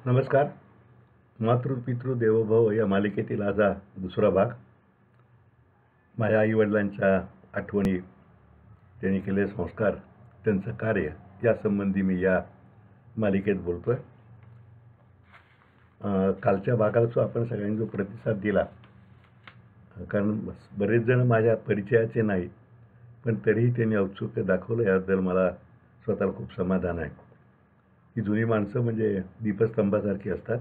नमस्कार. मातृपितृ देवोभव या मालिकेतील आज हा दुसरा भाग. माझ्या आईवडिलांच्या आठवणी, त्यांनी केलेले संस्कार, त्यांचं कार्य यासंबंधी मी या मालिकेत बोलतोय. कालच्या भागाला जो आपण सगळ्यांनी जो प्रतिसाद दिला, कारण बरेच जण माझ्या परिचयाचे नाहीत, पण तरीही त्यांनी औत्सुक्य दाखवलं, याबद्दल मला स्वतःला खूप समाधान आहे. ही जुनी माणसं म्हणजे दीपस्तंभासारखी असतात.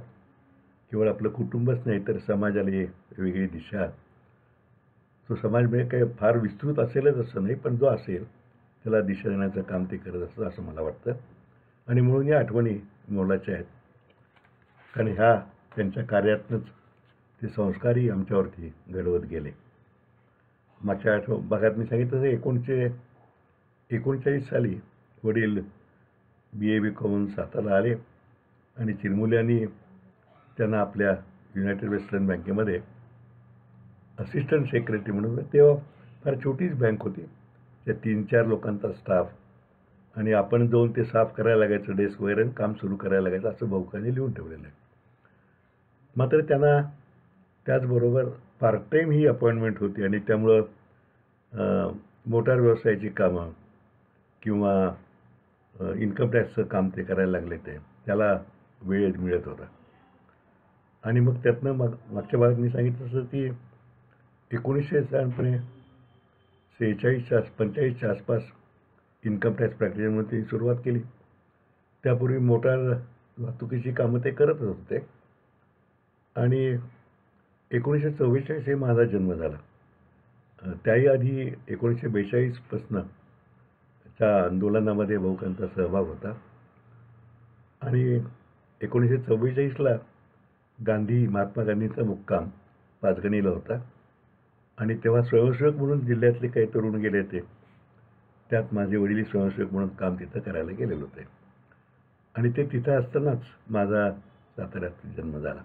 केवळ आपलं कुटुंबच नाही तर समाजाला एक वेगळी दिशा. तो समाज म्हणजे काही फार विस्तृत असेलच असं नाही, पण जो असेल त्याला दिशा देण्याचं काम ते करत असतं असं मला वाटतं. आणि म्हणून या आठवणी मोलाच्या आहेत, कारण ह्या त्यांच्या कार्यातूनच ते संस्कारही आमच्यावरती घडवत गेले. मागच्या भागात मी सांगितलं तर 1939 साली वडील BA BCom सातारा आले आणि चिरमुल्यांनी त्यांना आपल्या युनायटेड वेस्टर्न बँकेमध्ये असिस्टंट सेक्रेटरी म्हणून, तेव्हा फार छोटीच बँक होती, त्या 3-4 लोकांचा स्टाफ, आणि आपण जाऊन ते साफ करायला लागायचं, डेस्क वगैरे काम सुरू करायला लागायचं, असं भाऊकाने लिहून ठेवलेलं आहे. मात्र त्यांना त्याचबरोबर पार्ट टाईम ही अपॉइंटमेंट होती आणि त्यामुळं मोटार व्यवसायाची कामं किंवा इन्कम टॅक्सचं काम ते करायला लागले, त्याला वेळ मिळत होता. आणि मग त्यातनं मागच्या भागात मी सांगितलं असं की 1945च्या आसपास इन्कम टॅक्स प्रॅक्टिस म्हणून त्यांनी सुरुवात केली. त्यापूर्वी मोटार वाहतुकीची कामं ते करतच होते. आणि 1944 हे माझा जन्म झाला. त्याही आधी 1942पासून त्या आंदोलनामध्ये भाऊकांचा सहभाग होता. आणि 1944ला महात्मा गांधींचा मुक्काम पाचगणीला होता. आणि तेव्हा स्वयंसेवक म्हणून जिल्ह्यातले काही तरुण गेले होते, त्यात माझे वडील स्वयंसेवक म्हणून काम तिथं करायला गेलेले होते. आणि ते तिथं असतानाच माझा साताऱ्यात जन्म झाला.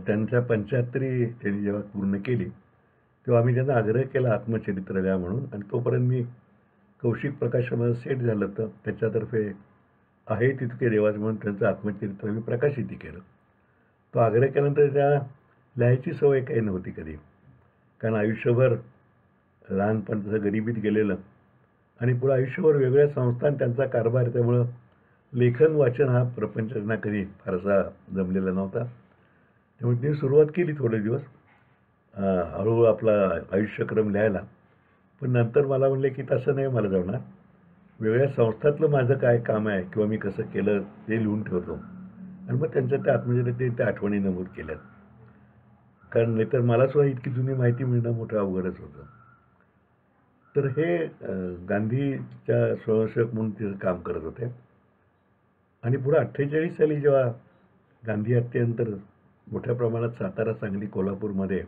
त्यांच्या 75 त्यांनी जेव्हा पूर्ण केली तेव्हा आम्ही त्यांना आग्रह केला आत्मचरित्र लिहा म्हणून. आणि तोपर्यंत मी कौशिक प्रकाशनामध्ये सेट झालं, तर त्याच्यातर्फे आहे तितके देवाचे म्हणून त्यांचं आत्मचरित्र मी प्रकाशित केलं. तो आग्रह केल्यानंतर त्या लिहायची सवय काही नव्हती कधी, कारण आयुष्यभर लहानपण तसं गरिबीत गेलेलं आणि पुढं आयुष्यभर वेगळ्या संस्थान त्यांचा कारभार, त्यामुळं लेखन वाचन हा प्रपंच त्यांना कधी फारसा जमलेला नव्हता. त्यामुळे त्यांनी सुरुवात केली थोडे दिवस, हळूहळू आपला आयुष्यक्रम लिहायला. पण नंतर मला म्हणले की तसं नाही मला जमणार, वेगळ्या संस्थातलं माझं काय काम आहे किंवा मी कसं केलं ते लिहून ठेवतो. आणि मग त्यांच्या त्या त्या आठवणी नमूद केल्यात, कारण नाहीतर मला सुद्धा इतकी जुनी माहिती मिळणं मोठं अवघडच होतं. तर हे गांधीच्या स्वयंसेवक म्हणून तिथं काम करत होते. आणि पुढे 48 साली जेव्हा गांधी हत्येनंतर मोठ्या प्रमाणात सातारा, सांगली, कोल्हापूरमध्ये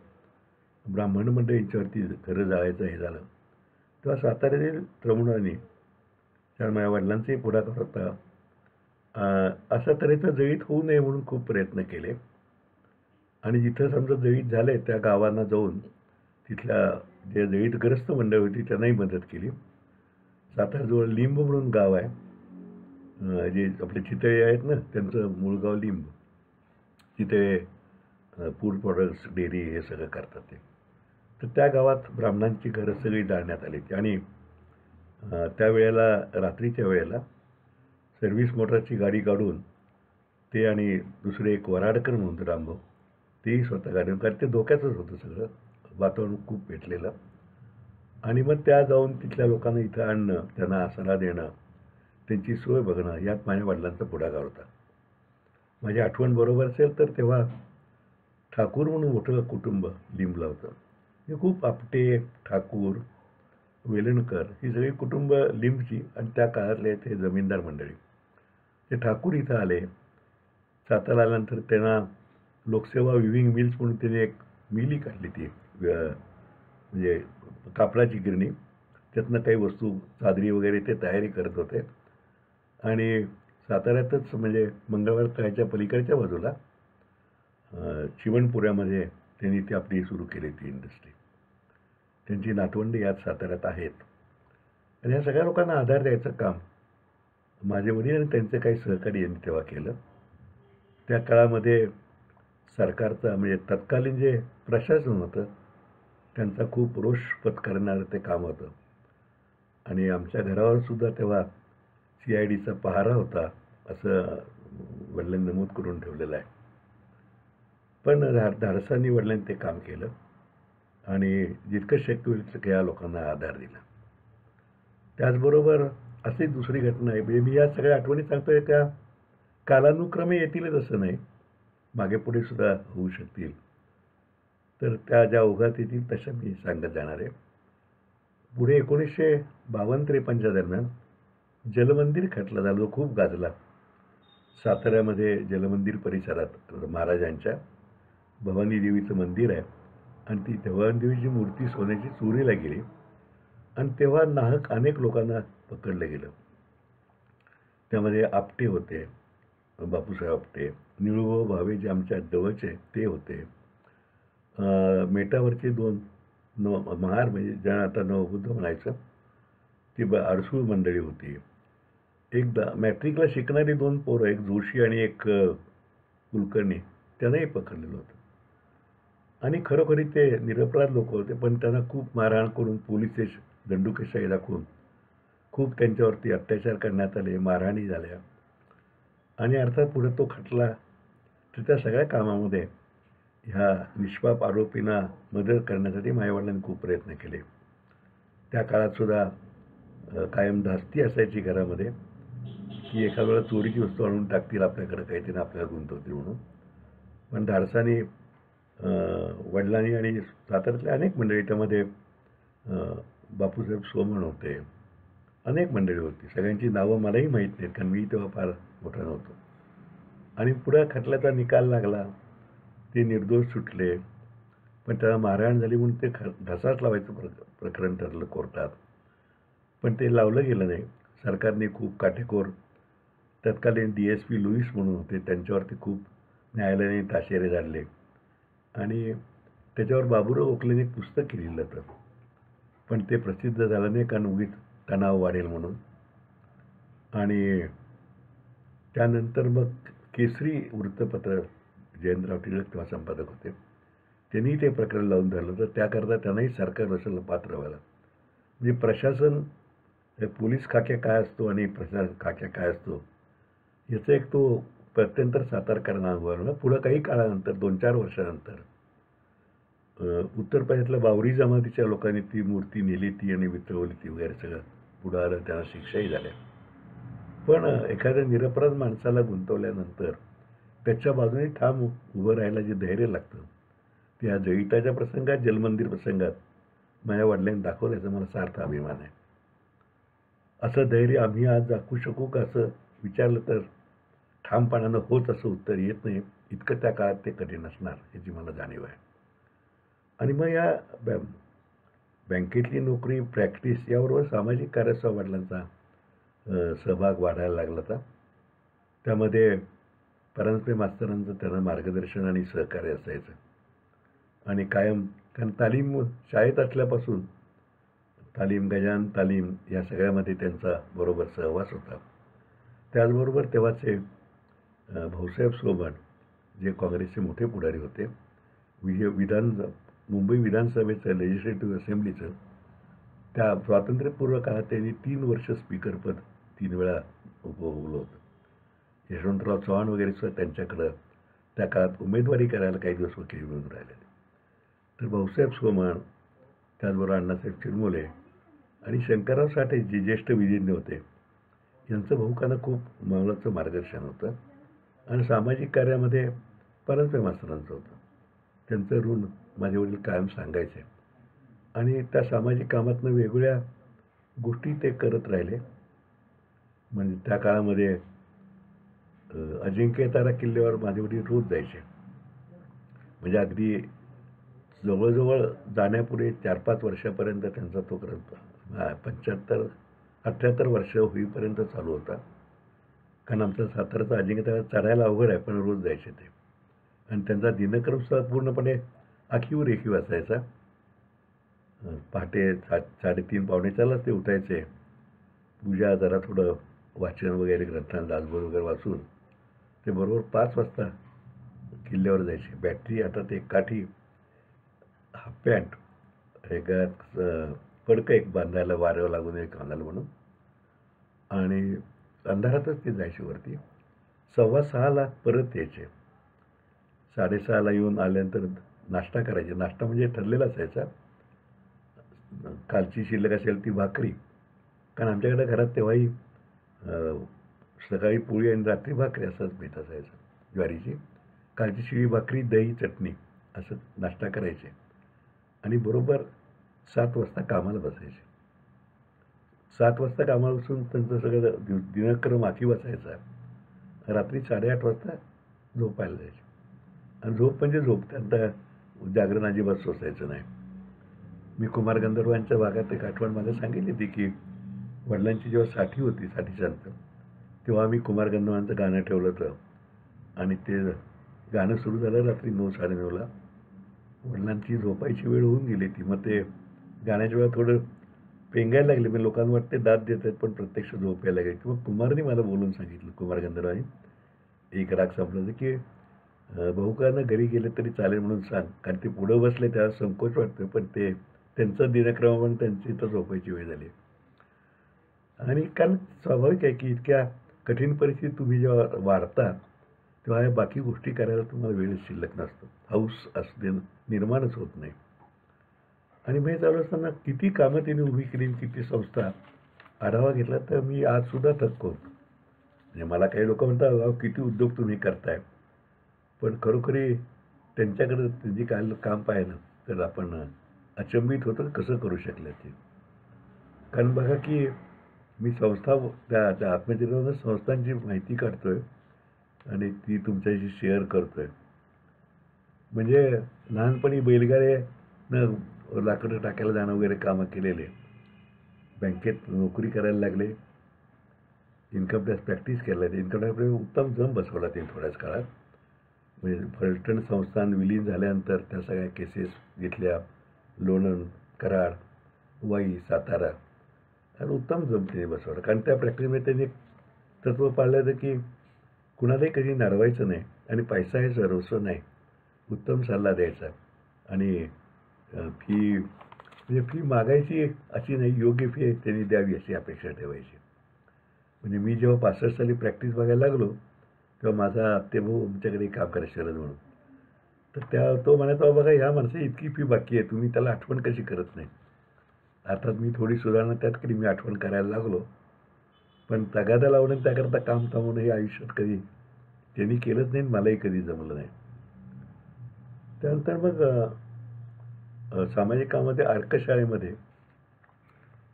ब्राह्मण मंडळींच्यावरती घरं जाळायचं हे झालं, तेव्हा साताऱ्यातील तरुणांनी, कारण माझ्या वडिलांचाही पुढाकार होता, अशा तऱ्हेचं जळीत होऊ नये म्हणून खूप प्रयत्न केले. आणि जिथं समजा जळीत झाले त्या गावांना जाऊन तिथल्या जे जळीतग्रस्त मंडळी होती त्यांनाही मदत केली. साताऱ्याजवळ लिंब म्हणून गाव आहे, जे आपले चितळे आहेत ना, त्यांचं मूळ गाव लिंब. तिथे फूड प्रॉडक्ट्स, डेअरी हे सगळं करतात ते. तर त्या गावात ब्राह्मणांची घरं सगळी जाळण्यात आली. आणि त्यावेळेला रात्रीच्या वेळेला सर्व्हिस मोटरची गाडी काढून ते आणि दुसरे एक वराडकर म्हणून रामभाऊ, तेही स्वतः गाडीवर, कारण ते धोक्याचंच होतं सगळं, वातावरण खूप पेटलेलं. आणि मग त्या जाऊन तिथल्या लोकांना इथं आणणं, त्यांना आसरा देणं, त्यांची सोय बघणं, यात माझ्या वडिलांचा पुढाकार होता. माझी आठवण बरोबर असेल तर तेव्हा ठाकूर म्हणून मोठं कुटुंब लिंबला होतं. हे खूप आपटे, ठाकूर, वेलणकर ही सगळी कुटुंब लिंबची, आणि त्या काळातले ते जमीनदार मंडळी. ते ठाकूर इथं आले. सातारा आल्यानंतर त्यांना लोकसेवा विविंग मिल्स म्हणून त्यांनी एक मिली काढली, ती म्हणजे कापडाची गिरणी, त्यातनं काही वस्तू, चादरी वगैरे ते तयारी करत होते. आणि साताऱ्यातच म्हणजे मंगळवार तळ्याच्या पलीकडच्या बाजूला चिवणपुऱ्यामध्ये त्यांनी ती आपली सुरू केली ती इंडस्ट्री. त्यांची नातवंडी यात साताऱ्यात आहेत. आणि ह्या सगळ्या लोकांना आधार द्यायचं काम माझे वडील आणि त्यांचे काही सहकारी यांनी तेव्हा केलं. त्या काळामध्ये सरकारचा म्हणजे तत्कालीन जे प्रशासन होतं त्यांचा खूप रोष पत्करणारं ते काम होतं. आणि आमच्या घरावर सुद्धा तेव्हा CIDचा पहारा होता असं वडिलांनी नमूद करून ठेवलेलं आहे. पण धाडसानी वडिलांनी ते काम केलं आणि जितकं शक्य होईल तितकं या लोकांना आधार दिला. त्याचबरोबर अशी दुसरी घटना आहे, म्हणजे मी या सगळ्या आठवणी सांगतोय का कालानुक्रमे येतीलच असं नाही, मागे पुढे सुद्धा होऊ शकतील. तर त्या ज्या ओघात येतील तशा मी सांगत जाणार आहे. पुढे 1952-53च्या दरम्यान जलमंदिर खटला झाला, जो खूप गाजला. साताऱ्यामध्ये जलमंदिर परिसरात महाराजांच्या भवानी देवीचं मंदिर आहे आणि ती भवानी देवीची मूर्ती सोन्याची चोरीला गेली आणि तेव्हा नाहक अनेक लोकांना पकडलं गेलं. त्यामध्ये आपटे होते, बापूसाहेब आपटे, निळूभाऊ भावे जे आमच्या जवळचे ते होते. मेटावरचे 2 महार म्हणजे ज्यांना आता नवबुद्ध म्हणायचं ती अडसूळ मंडळी होती. एकदा मॅट्रिकला शिकणारी 2 पोरं, एक जोशी आणि एक कुलकर्णी, त्यांनाही पकडलेलं होतं. आणि खरोखरी ते निरपराध लोक होते, पण त्यांना खूप मारहाण करून पोलीस दंडुकेशाही दाखवून खूप त्यांच्यावरती अत्याचार करण्यात आले, मारहाणी झाल्या. आणि अर्थात पुढे तो खटला त्या सगळ्या कामामध्ये ह्या निष्पाप आरोपींना मदत करण्यासाठी माझ्या वडिलांनी खूप प्रयत्न केले. त्या काळात सुद्धा कायम धास्ती असायची घरामध्ये की एखाद्या वेळेला चोरीची वस्तू आणून टाकतील आपल्याकडे काहीतरी आपल्याला गुंतवतील म्हणून. पण धाडसाने वडिलांनी आणि साताऱ्यातल्या अनेक मंडळी, त्यामध्ये बापूसाहेब सोमण होते, अनेक मंडळी होती. सगळ्यांची नावं मलाही माहीत नाहीत कारण मी तेव्हा फार मोठा नव्हतो. आणि पुढे खटल्याचा निकाल लागला, ते निर्दोष सुटले. पण त्याला मारहाण झाली म्हणून ते ढसास लावायचं प्रकरण ठरलं कोर्टात. पण ते लावलं गेलं नाही. सरकारने खूप काटेकोर, तत्कालीन DSP लुईस म्हणून होते, त्यांच्यावरती खूप न्यायालयाने ताशेरे झाडले आणि त्याच्यावर बाबूराव ओकलेने एक पुस्तक लिहिलं होतं. पण ते प्रसिद्ध झालं नाही कारण उगीच तणाव वाढेल म्हणून. आणि त्यानंतर मग केसरी वृत्तपत्र, जयंतराव टिळक तेव्हा संपादक होते, त्यांनी ते प्रकरण लावून धरलं. तर त्याकरता त्यांनाही सरकार रचनेला पात्र व्हायला, म्हणजे प्रशासन, पोलीस खाक्या काय असतो आणि प्रशासन खाक्या काय असतो याचा एक तो प्रत्यंतर सातारकरांना अनुभवला. पुढं काही काळानंतर 2-4 वर्षानंतर उत्तर प्रदेशातल्या बावरी जमातीच्या लोकांनी ती मूर्ती नेली, ती आणि वितळवली ती वगैरे सगळं पुढं आलं, त्यांना शिक्षाही झाल्या. पण एखाद्या निरपराध माणसाला गुंतवल्यानंतर त्याच्या बाजूने ठाम उभं राहायला जे धैर्य लागतं, त्या जळिताच्या प्रसंगात, जलमंदिर प्रसंगात माझ्या वडिलांनी दाखवल्याचा मला सार्थ अभिमान आहे. असं धैर्य आम्ही आज दाखवू शकू का असं विचारलं तर ठामपणानं होत असं उत्तर येत नाही. इतकं त्या काळात ते कठीण असणार याची मला जाणीव आहे. आणि मग या बँकेतली नोकरी, प्रॅक्टिस याबरोबर सामाजिक कार्याचा वडिलांचा सहभाग वाढायला लागला होता. त्यामध्ये परांजपे मास्तरांचं त्यांना मार्गदर्शन आणि सहकार्य असायचं. आणि कायम कारण तालीम शाळेत असल्यापासून तालीम, गजान तालीम या सगळ्यामध्ये त्यांचा बरोबर सहवास होता. त्याचबरोबर तेव्हाचे भाऊसाहेब सोमण जे काँग्रेसचे मोठे पुढारी होते, मुंबई विधानसभेचं लेजिस्लेटिव्ह असेंब्लीचं त्या स्वातंत्र्यपूर्व काळात त्यांनी 3 वर्ष स्पीकरपद 3 वेळा उपभोगलं होतं. यशवंतराव चव्हाण वगैरे सुद्धा त्यांच्याकडं त्या काळात उमेदवारी करायला काही दिवस वकील मिळून राहिलेले. तर भाऊसाहेब सोमण, त्याचबरोबर अण्णासाहेब चिरमुले आणि शंकरराव साठे जे ज्येष्ठ विधिज्ञ होते, यांचं भाऊकांना खूप मोलाचं मार्गदर्शन होतं. आणि सामाजिक कार्यामध्ये परांजपे मास्तरांचं होतं. त्यांचं ऋण माझे वडील कायम सांगायचे. आणि त्या सामाजिक कामातनं वेगवेगळ्या गोष्टी ते करत राहिले. म्हणजे त्या काळामध्ये अजिंक्यतारा किल्ल्यावर माझे वडील रोज जायचे. म्हणजे अगदी जवळजवळ जाण्यापुढे 4-5 वर्षापर्यंत त्यांचा तो ग्रंथ 78 वर्ष होईपर्यंत चालू होता. कारण आमचा साताराचा अजिंक्यतारा चढायला अवघड आहे, पण रोज जायचे ते. आणि त्यांचा दिनक्रम सुद्धा पूर्णपणे आखीव रेखीव असायचा. पहाटे 3:30 पावणे 4लाच ते उठायचे. पूजा, जरा थोडं वाचन वगैरे ग्रंथांना दासबोध वगैरे वाचून ते बरोबर 5 वाजता किल्ल्यावर जायचे. बॅटरी हातात, एक काठी, हाफ पॅन्ट, एक पडकं एक बांधायला, वाऱ्यावर लागून एक घालायला म्हणून, आणि अंधारातच ते जायचे वरती. 5:15ला परत यायचे. 6:30ला येऊन आल्यानंतर नाश्ता करायचे. नाश्ता म्हणजे ठरलेला असायचा. कालची शिल्लक असेल ती भाकरी, कारण आमच्याकडे घरात तेव्हाही सकाळी पोळी आणि रात्री भाकरी असाच बेत असायचा ज्वारीची. कालची शिळी भाकरी, दही, चटणी असं नाश्ता करायचे आणि बरोबर 7 वाजता कामाला बसायचे. 7 वाजता कामाला बसून त्यांचं सगळं दिनक्रम आखी बसायचा. रात्री 8:30 वाजता झोपायला जायचे. आणि झोप म्हणजे झोप, त्यांना जागरण अजिबात सोसायचं नाही. मी कुमार गंधर्वांच्या भागात एक आठवण मागे सांगितली होती की वडिलांची जेव्हा साठी होती, साठीच्या नंतर, तेव्हा आम्ही कुमार गंधर्वांचं गाणं ठेवलं होतं आणि ते गाणं सुरू झालं रात्री 9-9:30ला. वडिलांची झोपायची वेळ होऊन गेली ती. मग ते गाण्याच्या वेळा थोडं पेंगायला लागले. म्हणजे लोकांना वाटते दाद देत आहेत, पण प्रत्यक्ष झोप यायला लागली. किंवा कुमारने मला बोलून सांगितलं, कुमार गंधर्वांनी, एक राग संपलं की भाऊकांना घरी गेले तरी चालेल म्हणून सांग, कारण ते पुढं बसले त्याला संकोच वाटतं, पण ते त्यांचा दिनक्रम पण त्यांची इथं झोपायची वेळ झाली. आणि कारण स्वाभाविक आहे की इतक्या कठीण परिस्थितीत तुम्ही जेव्हा वाढता तेव्हा या बाकी गोष्टी करायला तुम्हाला वेळच शिल्लक नसतो. हौस असणे निर्माणच होत नाही. आणि मी चालू असताना किती कामं त्यांनी उभी केली, किती संस्था, आढावा घेतला तर मी आजसुद्धा थक्क होतो. म्हणजे मला काही लोक म्हणतात, अहो किती उद्योग तुम्ही करताय, पण खरोखरी त्यांच्याकडे जे काय काम पाहिलं तर आपण अचंबित होतं कसं करू शकले ते. कारण बघा की मी संस्था, त्या आत्मचरित्रावर संस्थांची माहिती काढतोय आणि ती तुमच्याशी शेअर करतोय. म्हणजे लहानपणी बैलगाड्यानं लाकडं टाकायला जाणं वगैरे कामं केलेले, बँकेत नोकरी करायला लागले, इन्कम टॅक्स प्रॅक्टिस केला, ते इन्कम टॅक्स उत्तम जम बसवला ते थोड्याच काळात. म्हणजे फलटण संस्थान विलीन झाल्यानंतर त्या सगळ्या केसेस घेतल्या, लोणंद, कराड, वाई, सातारा, आणि उत्तम जम त्यांनी बसवला. कारण त्या प्रॅक्टिसमध्ये त्यांनी तत्त्व पाळलं होतं की कुणालाही कधी नाडवायचं नाही आणि पैसा हे सर्वस्व नाही, उत्तम सल्ला द्यायचा आणि फी म्हणजे फी मागायची अशी नाही, योग्य फी त्यांनी द्यावी अशी अपेक्षा ठेवायची. म्हणजे मी जेव्हा 65 साली प्रॅक्टिस बघायला लागलो तेव्हा माझा आत्तेभाऊ आमच्याकडे काम करायला शरद म्हणून, तर तो म्हणायचा, बघा ह्या माणसाची इतकी फी बाकी आहे, तुम्ही त्याला आठवण कशी करत नाही. अर्थात मी थोडी सुधारणा त्यात केली, मी आठवण करायला लागलो, पण तगादा लावणं त्याकरता काम थांबवणं हे आयुष्यात कधी त्यांनी केलंच नाही, मलाही कधी जमलं नाही. त्यानंतर मग सामाजिक कामामध्ये अर्कशाळेमध्ये,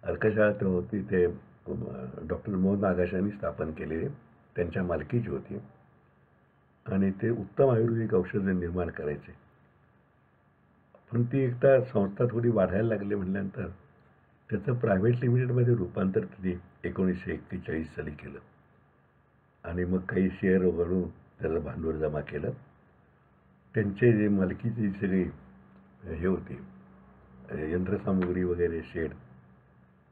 अर्कशाळा तर होती ते डॉक्टर मोहन आगाशांनी स्थापन केलेली, त्यांच्या मालकीची होती आणि ते उत्तम आयुर्वेदिक औषधं निर्माण करायचे. पण ती एकदा संस्था थोडी वाढायला लागली म्हटल्यानंतर त्याचं प्रायव्हेट लिमिटेडमध्ये रूपांतर त्यांनी 1941 साली केलं आणि मग काही शेअर वगळून त्याला भांडवल जमा केलं. त्यांचे जे मालकीची सगळी हे होती यंत्रसामुग्री वगैरे शेड,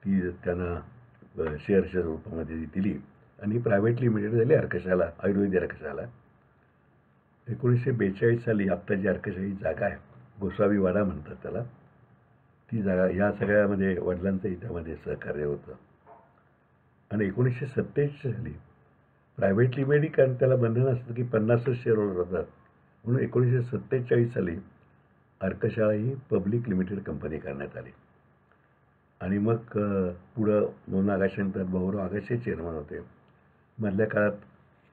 ती त्यांना शेअरच्या रूपामध्ये दिली आणि प्रायव्हेट लिमिटेड झाली अर्कशाला, आयुर्वेदिक अर्कशाला. 1942 साली आत्ता जी अर्कशाही जागा आहे, गोसावी वाडा म्हणतात त्याला, ती जागा ह्या सगळ्यामध्ये वडिलांचंही त्यामध्ये सहकार्य होतं. आणि 1947 साली प्रायव्हेट लिमिटेड, कारण त्याला बंधन असतं की 50 शेअर होतात, म्हणून 1947 साली अर्कशाळा ही पब्लिक लिमिटेड कंपनी करण्यात आली. आणि मग पुढं मोहन आगाशांतर भाऊराव आगाशे चेअरमन होते. मधल्या काळात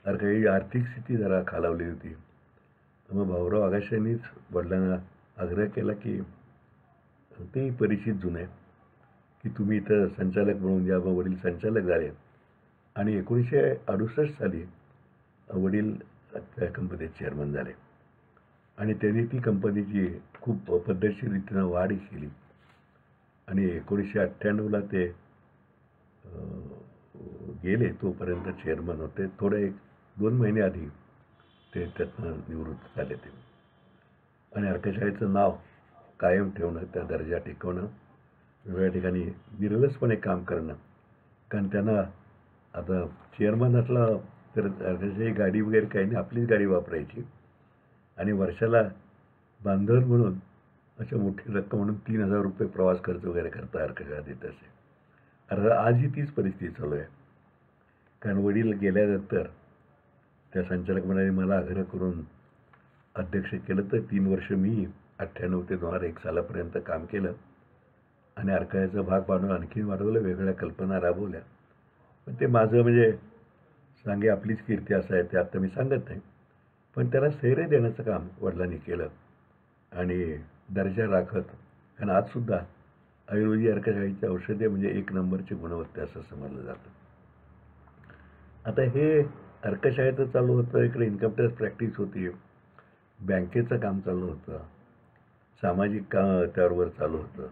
अर्काची आर्थिक स्थिती जरा खालावली होती, मग भाऊराव आगाशांनीच वडिलांना आग्रह केला की तेही परिचित जुने की तुम्ही इथं संचालक म्हणून या. मग वडील संचालक झाले आणि 1968 साली वडील त्या कंपनीचे चेअरमन झाले आणि त्यांनी ती कंपनीची खूप पद्धतशीर रीतीनं वाढ केली आणि 1998ला ते गेले, तोपर्यंत चेअरमन होते. थोडे 1-2 महिने आधी ते त्यातनं निवृत्त झाले ते. आणि अर्कशाळेचं नाव कायम ठेवणं, त्या दर्जा टिकवणं, वेगवेगळ्या ठिकाणी निरलसपणे काम करणं, कारण त्यांना आता चेअरमन असला तर त्याची गाडी वगैरे काही नाही, आपलीच गाडी वापरायची आणि वर्षाला बांधव म्हणून अशा मोठी रक्कम म्हणून 3,000 रुपये प्रवास खर्च वगैरे करता अर्कशाळा देत असे. अरे आजही तीच परिस्थिती चालू आहे. कारण वडील गेल्यानंतर त्या संचालक मंडळाने मला आग्रह करून अध्यक्ष केलं, तर 3 वर्ष मी 98 ते 2001 सालापर्यंत काम केलं आणि अर्काळ्याचा भाग वाढवून आणखी वाढवलं, वेगवेगळ्या कल्पना राबवल्या. पण ते माझं म्हणजे सांगे आपलीच कीर्ती असं आहे ते आत्ता मी सांगत नाही. पण त्याला स्थैर्य देण्याचं काम वडिलांनी केलं आणि दर्जा राखत. कारण आजसुद्धा आयुर्वेदिक अर्कशाळेची औषधे म्हणजे 1 नंबरची गुणवत्ता असं समजलं जातं. आता हे अर्कशाळेचं चालू होतं, इकडे इन्कम टॅक्स प्रॅक्टिस होती, बँकेचं काम चालू होतं, सामाजिक काम त्याबरोबर चालू होतं.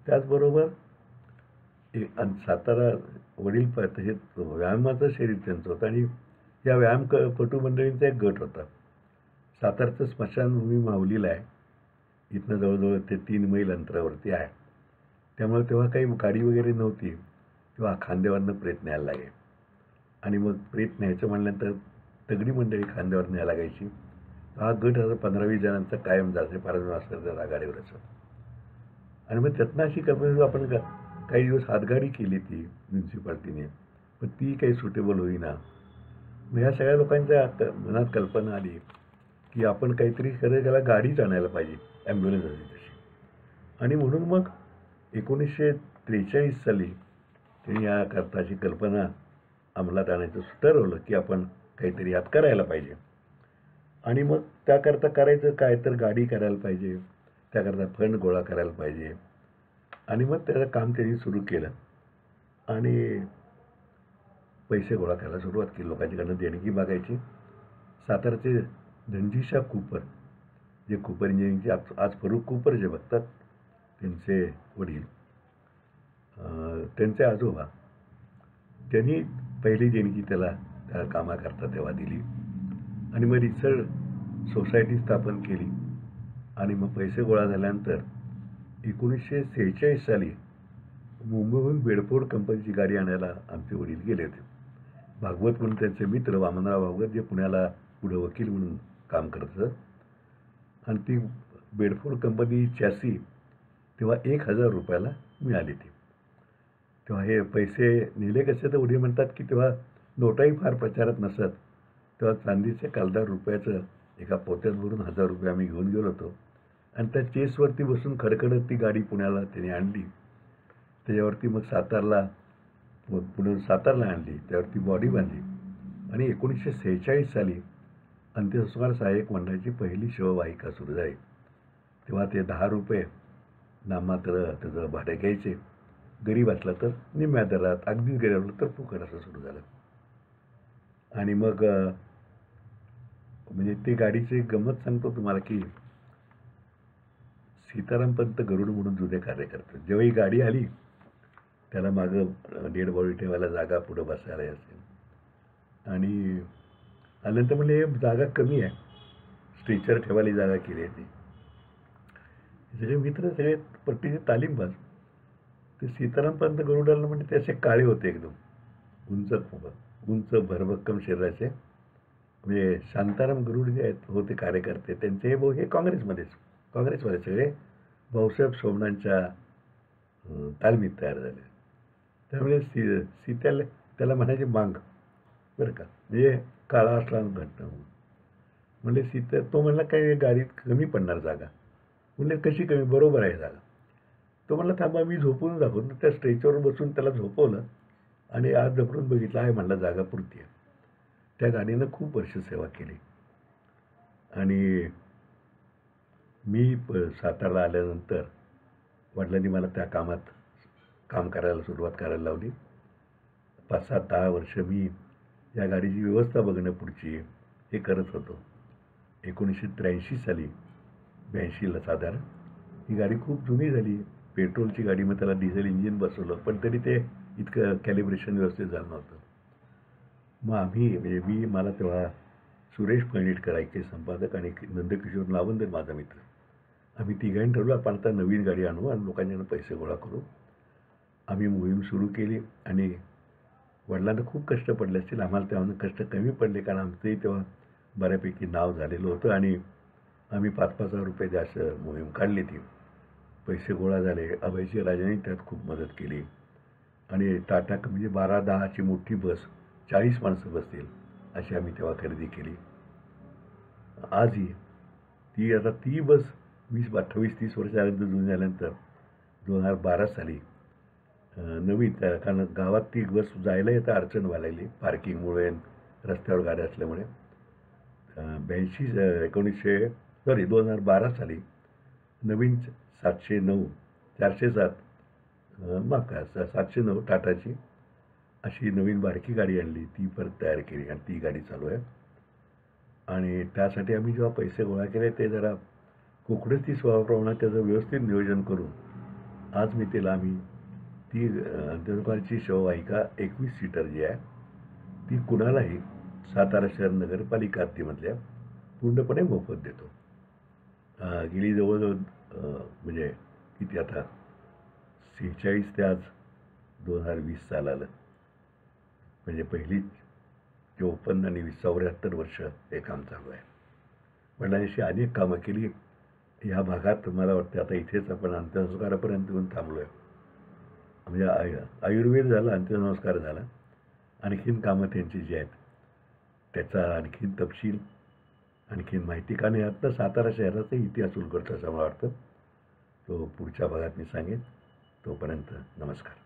त्याचबरोबर आणि सातारा वडील हे व्यायामाचं शरीर त्यांचं होतं आणि या व्यायामपटू मंडळींचा एक गट होता. सातारचं स्मशानभूमी माहुलीला आहे, इथनं जवळजवळ ते 3 मैल अंतरावरती आहे. त्यामुळे तेव्हा काही गाडी वगैरे नव्हती, तेव्हा खांद्यावरनं प्रेत न्यायला लागे आणि मग प्रेत न्यायचं म्हणल्यानंतर तगडी मंडळी खांद्यावर न्यायला लागायची. हा गट आता 15-20 जणांचा कायम जायचे, फार असं गाडीवरच. आणि मग त्यातनं अशी कल्पना आपण काही दिवस हातगाडी केली ती म्युन्सिपाल्टीने, पण ती काही सुटेबल होईना. मग ह्या सगळ्या लोकांच्या मनात कल्पना आली की आपण काहीतरी खरं त्याला गाडीच आणायला पाहिजे, ॲम्ब्युलन्स असते तशी. आणि म्हणून मग 1943 साली त्यांनी या करताची कल्पना अंमलात आणायचं ठरवलं की आपण काहीतरी यात करायला पाहिजे. आणि मग त्याकरता करायचं काय, तर गाडी करायला पाहिजे, त्याकरता फंड गोळा करायला पाहिजे. आणि मग त्याचं काम त्यांनी सुरू केलं आणि पैसे गोळा करायला सुरुवात केली. लोकांच्याकडनं देणगी मागायची. सातारचे धनजीशा कूपर, जे कूपर इंजिनिअरिंगचे आज फरूक कूपर जे बघतात त्यांचे वडील, त्यांचे आजोबा, त्यांनी पहिली देणगी त्याला त्या कामाकरता तेव्हा दिली. आणि मग रिसर्च सोसायटी स्थापन केली. आणि मग पैसे गोळा झाल्यानंतर 1946 साली मुंबईहून बेडफोर्ड कंपनीची गाडी आणायला आमचे वडील गेले होते. भागवत म्हणून त्यांचे मित्र वामनराव भागवत, जे पुण्याला पुढं वकील म्हणून काम करत असत. आणि ती बेडफोर्ड कंपनी चॅसी तेव्हा 1,000 रुपयाला मिळाली ती. तेव्हा हे पैसे नेले कसे, तर वडील म्हणतात की तेव्हा नोटाही फार प्रचारात नसत. तेव्हा चांदीचे कालदार रुपयाचं एका पोत्यात भरून 1,000 रुपये आम्ही घेऊन गेलो होतो. आणि त्या चेसवरती बसून खडखडत ती गाडी पुण्याला त्याने आणली. त्याच्यावरती मग पुढे सातारला आणली, त्यावरती बॉडी बांधली. आणि 1946 साली अंत्यसंस्कार सहाय्यक मंडळाची पहिली शववाहिका सुरू झाली. तेव्हा ते 10 रुपये नाममात्र त्याचं भाडे घ्यायचे. गरीब असला तर निम्म्या दरात, अगदीच गरीब असलं तर फुकट, असं सुरू झालं. आणि मग म्हणजे ते गाडीची गंमत सांगतो तुम्हाला की सीतारामपंत गरुड म्हणून जुने कार्यकर्ते, जेव्हा ही गाडी आली त्याला मागं डेड बॉडी ठेवायला जागा, पुढं बसायला असेल. आणि आल्यानंतर म्हणले हे जागा कमी आहे, स्ट्रेचर ठेवायला जागा केली आहे ती. सगळे मित्र, सगळे पट्टीचे तालीमबाज. ते सीतारामपंत गरुडाला म्हणजे ते असे काळे होते, एकदम उंच भरभक्कम शरीराचे. म्हणजे शांताराम गरुड जे आहेत होते कार्यकर्ते, त्यांचे हे काँग्रेसमध्ये सगळे भाऊसाहेब सोमनांच्या तालमीत तयार झाले. त्यामुळे सीत्याला त्याला म्हणायचे मांग, बरं का, म्हणजे काळा असला घटना. म्हणजे सीता तो म्हणला काय गाडीत कमी पडणार जागा. म्हणले कशी कमी, बरोबर आहे जागा. तो म्हणला थांबा मी झोपून दाखवतो. त्या स्ट्रेचरवर बसून त्याला झोपवलं आणि आज झोपून बघितलं आहे, म्हणलं जागा पुरती आहे. त्या गाडीनं खूप वर्ष सेवा केली. आणि मी सातारला आल्यानंतर वडिलांनी मला त्या कामात काम करायला सुरुवात करायला लावली. 5-7-10 वर्ष मी या गाडीची व्यवस्था बघणं पुढची हे करत होतो. 1983 साली 82ला साधारण ही गाडी खूप जुनी झाली, पेट्रोलची गाडी. मग त्याला डिझेल इंजिन बसवलं, पण तरी ते इतकं कॅलिब्रेशन व्यवस्थित झालं नव्हतं. मग मला तेव्हा सुरेश पळणीटकर ऐके संपादक आणि नंदकिशोर लावंदर माझा मित्र, आम्ही तिघांनी ठरवलं आपण आता नवीन गाडी आणू आणि लोकांच्याकडून पैसे गोळा करू. आम्ही मोहीम सुरू केली आणि वडिलांना खूप कष्ट पडले असतील. आम्हाला तेव्हा कष्ट कमी पडले, कारण आमचंही तेव्हा बऱ्यापैकी नाव झालेलं होतं आणि आम्ही 5,000-5,000 रुपये जास्त मोहीम काढली ती. पैसे गोळा झाले. अभयजी राजांनी त्यात खूप मदत केली आणि टाटा म्हणजे 12-10ची मोठी बस, 40 माणसं बसतील अशी आम्ही तेव्हा खरेदी केली. आजही ती बस 28-30 वर्ष झाल्यानंतर, जुनी झाल्यानंतर 2012 साली नवीन कारण गावात ती बस जायला येता अडचण व्हायला पार्किंगमुळे, रस्त्यावर गाड्या असल्यामुळे 2012 साली नवीन 709 407 माफ करा 709 टाटाची अशी नवीन बारकी गाडी आणली. ती परत तयार केली आणि ती गाडी चालू आहे. आणि त्यासाठी आम्ही जेव्हा पैसे गोळा केले ते जरा कुकडीच ती स्वभावाप्रमाणे त्याचं व्यवस्थित नियोजन करून आज मी आम्ही ती अंत्यसंस्काराची शववाहिका 21 सीटर जी आहे ती कुणालाही सातारा शहर नगरपालिका हद्दीमधल्या पूर्णपणे मोफत देतो. गेली जवळजवळ म्हणजे किती आता 46 ते आज 2020 साल आलं, म्हणजे पहिली 54 आणि 74 वर्ष हे काम चालू आहे. वडिलांनी अशी अनेक कामं केली. ह्या भागात मला वाटतं आता इथेच आपण अंत्यसंस्कारापर्यंत येऊन थांबलो आहे. म्हणजे आयुर्वेद झाला, अंत्यसंस्कार झाला, आणखीन कामं त्यांची जी आहेत त्याचा आणखीन तपशील, आणखीन माहिती, कारण यातनं सातारा शहराचा इतिहास उलगडतो असं मला वाटतं. तो पुढच्या भागात मी सांगेन. तोपर्यंत नमस्कार.